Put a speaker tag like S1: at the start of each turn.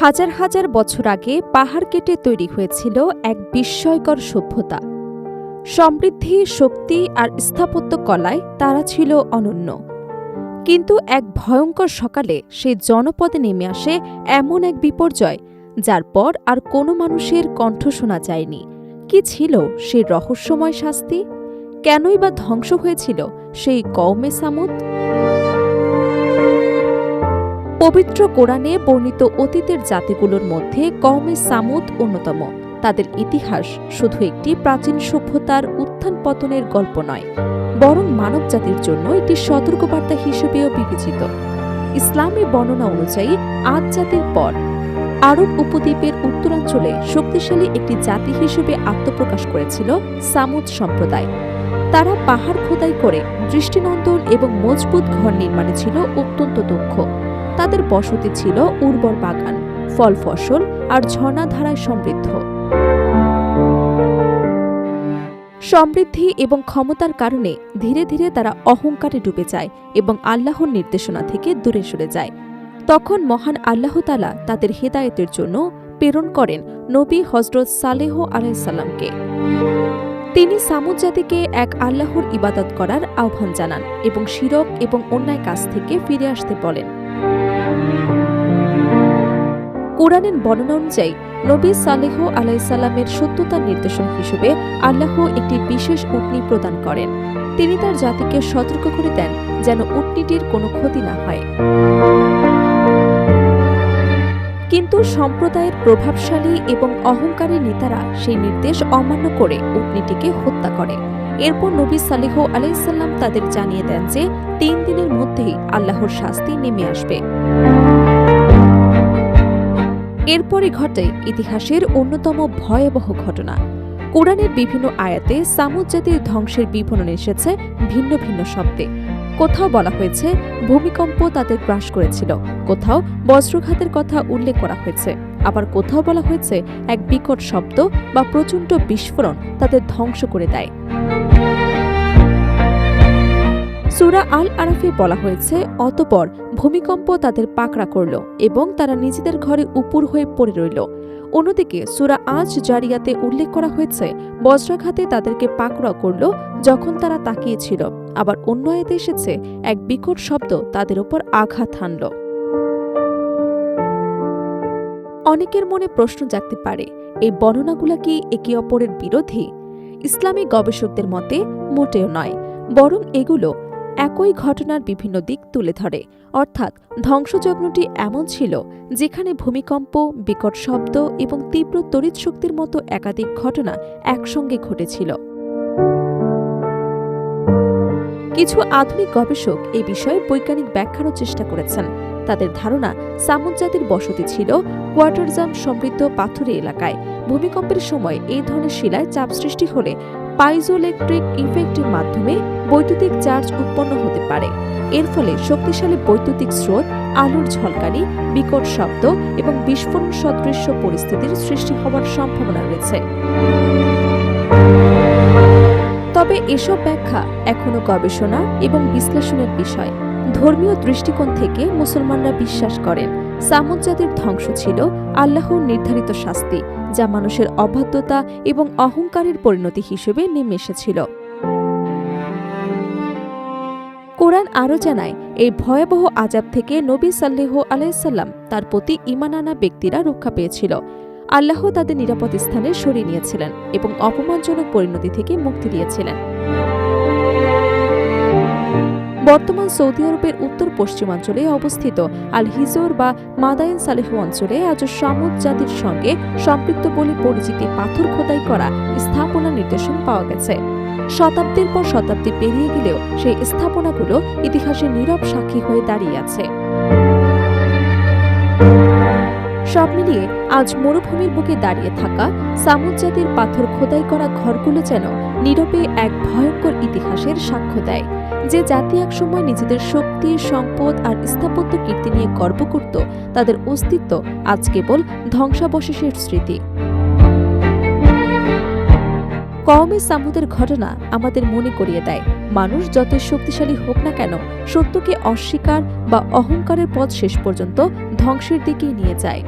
S1: হাজার হাজার বছর আগে পাহাড় কেটে তৈরি হয়েছিল এক বিস্ময়কর সভ্যতা। সমৃদ্ধি, শক্তি আর স্থাপত্য কলায় তারা ছিল অনন্য। কিন্তু এক ভয়ঙ্কর সকালে সেই জনপদে নেমে আসে এমন এক বিপর্যয়, যার পর আর কোনো মানুষের কণ্ঠ শোনা যায়নি। কি ছিল সেই রহস্যময় শাস্তি? কেনই বা ধ্বংস হয়েছিল সেই কওমে সামুদ? পবিত্র কোরআনে বর্ণিত অতীতের জাতিগুলোর মধ্যে কওমে সামুদ অন্যতম। তাদের ইতিহাস শুধু একটি প্রাচীন সভ্যতার উত্থান পতনের গল্প নয়, বরং মানবজাতির জন্য একটি সতর্কবার্তা হিসেবেও বিবেচিত। ইসলামী বর্ণনা অনুযায়ী আদ জাতির পর আরব উপদ্বীপের উত্তরাঞ্চলে শক্তিশালী একটি জাতি হিসেবে আত্মপ্রকাশ করেছিল সামুদ সম্প্রদায়। তারা পাহাড় খোদাই করে দৃষ্টিনন্দন এবং মজবুত ঘর নির্মাণে ছিল অত্যন্ত দক্ষ। তাদের বসতি ছিল উর্বর বাগান, ফল ফসল আর ঝর্ণাধারায় সমৃদ্ধ। সমৃদ্ধি এবং ক্ষমতার কারণে ধীরে ধীরে তারা অহংকারে ডুবে যায় এবং আল্লাহর নির্দেশনা থেকে দূরে সরে যায়। তখন মহান আল্লাহ তাআলা তাদের হেদায়েতের জন্য প্রেরণ করেন নবী হযরত সালেহ আলাইহিসসালামকে। তিনি সামুদ জাতিকে এক আল্লাহর ইবাদত করার আহ্বান জানান এবং শিরক এবং অন্যায় কাজ থেকে ফিরে আসতে বলেন। কোরআনের বর্ণনা অনুযায়ী নবী সালেহ আলাইহিসসালামের সত্যতার নির্দেশন হিসেবে আল্লাহ একটি বিশেষ উটনী প্রদান করেন। তিনি তার জাতিকে সতর্ক করে দেন যেন উটনীটির কোনো ক্ষতি না হয়। কিন্তু সম্প্রদায়ের প্রভাবশালী এবং অহংকারী নেতারা সেই নির্দেশ অমান্য করে উটনীটিকে হত্যা করে। এরপর নবী সালেহ আলাইহিসসালাম তাদের জানিয়ে দেন যে 3 দিনের মধ্যেই আল্লাহর শাস্তি নেমে আসবে। এরপরে ঘটে ইতিহাসের অন্যতম ভয়াবহ ঘটনা। কোরআনের বিভিন্ন আয়াতে সামুদ জাতির ধ্বংসের বিবরণ এসেছে ভিন্ন ভিন্ন শব্দে। কোথাও বলা হয়েছে ভূমিকম্প তাদের গ্রাস করেছিল, কোথাও বজ্রঘাতের কথা উল্লেখ করা হয়েছে, আবার কোথাও বলা হয়েছে এক বিকট শব্দ বা প্রচণ্ড বিস্ফোরণ তাদের ধ্বংস করে দেয়। সূরা আল আরাফে বলা হয়েছে, অতঃপর ভূমিকম্প তাদের পাকড়া করল এবং তারা নিজেদের ঘরে উপুর হয়ে পড়ে রইল। অন্যদিকে সূরা আজ জারিয়াতে উল্লেখ করা হয়েছে বজ্রাঘাতে তাদেরকে পাকড়াও করল যখন তারা তাকিয়েছিল। আবার অন্য আয়াতে এসেছে এক বিকট শব্দ তাদের উপর আঘাত হানল। অনেকের মনে প্রশ্ন জাগতে পারে, এই বর্ণনাগুলো কি একে অপরের বিরোধী? ইসলামী গবেষকদের মতে মোটেও নয়, বরং এগুলো একই ঘটনার বিভিন্ন দিক তুলে ধরে। অর্থাৎ ধ্বংসযজ্ঞটি এমন ছিল যেখানে ভূমিকম্প, বিকট শব্দ এবং তীব্র তড়িৎ শক্তির মতো একাধিক ঘটনা একসঙ্গে ঘটেছিল। কিছু আধুনিক গবেষক এই বিষয়ে বৈজ্ঞানিক ব্যাখ্যারও চেষ্টা করেছেন। তাদের ধারণা, সামুদ জাতির বসতি ছিল কোয়ার্টারজাম সমৃদ্ধ পাথুরে এলাকায়। ভূমিকম্পের সময় এই ধরনের শিলায় চাপ সৃষ্টি হলে পাইজোইলেকট্রিক ইফেক্টের মাধ্যমে বৈদ্যুতিক চার্জ উৎপন্ন হতে পারে। এর ফলে শক্তিশালী বৈদ্যুতিক স্রোত, আলোর ঝলকানি, বিকট শব্দ এবং বিস্ফোরণ সদৃশ্য পরিস্থিতির সৃষ্টি হওয়ার সম্ভাবনা রয়েছে। তবে এসব ব্যাখ্যা এখনও গবেষণা এবং বিশ্লেষণের বিষয়। ধর্মীয় দৃষ্টিকোণ থেকে মুসলমানরা বিশ্বাস করেন সামুদ জাতির ধ্বংস ছিল আল্লাহর নির্ধারিত শাস্তি, যা মানুষের অবাধ্যতা এবং অহংকারের পরিণতি হিসেবে নেমে এসেছিল। কোরআন আরও জানায়, এই ভয়াবহ আযাব থেকে নবী সাল্লাল্লাহু আলাইহি সাল্লাম তার প্রতি ঈমান আনা ব্যক্তিরা রক্ষা পেয়েছিল। আল্লাহ তাদের নিরাপদ স্থানে সরিয়ে নিয়েছিলেন এবং অপমানজনক পরিণতি থেকে মুক্তি দিয়েছিলেন। বর্তমান সৌদি আরবের উত্তর পশ্চিমাঞ্চলে অবস্থিত আল হিজর বা মাদায়েন সালেহ অঞ্চলে আজও সামুদ জাতির সঙ্গে সম্পৃক্ত বলে পরিচিতি পাথর খোদাই করা স্থাপনার নিদর্শন পাওয়া গেছে। শতাব্দীর পর শতাব্দী পেরিয়ে গেলেও সেই স্থাপনাগুলো ইতিহাসের নীরব সাক্ষী হয়ে দাঁড়িয়ে আছে। সব মিলিয়ে আজ মরুভূমির বুকে দাঁড়িয়ে থাকা সামুদ জাতির পাথর খোদাই করা ঘরগুলো যেন নীরবে এক ভয়ঙ্কর ইতিহাসের সাক্ষ্য দেয়। যে জাতি একসময় নিজেদের শক্তি, সম্পদ আর স্থাপত্য কীর্তি নিয়ে গর্ব করত, তাদের অস্তিত্ব আজ কেবল ধ্বংসাবশেষের স্মৃতি। কওমে সামুদের ঘটনা আমাদের মনে করিয়ে দেয়, মানুষ যতই শক্তিশালী হোক না কেন, সত্যকে অস্বীকার বা অহংকারের পথ শেষ পর্যন্ত ধ্বংসের দিকেই নিয়ে যায়।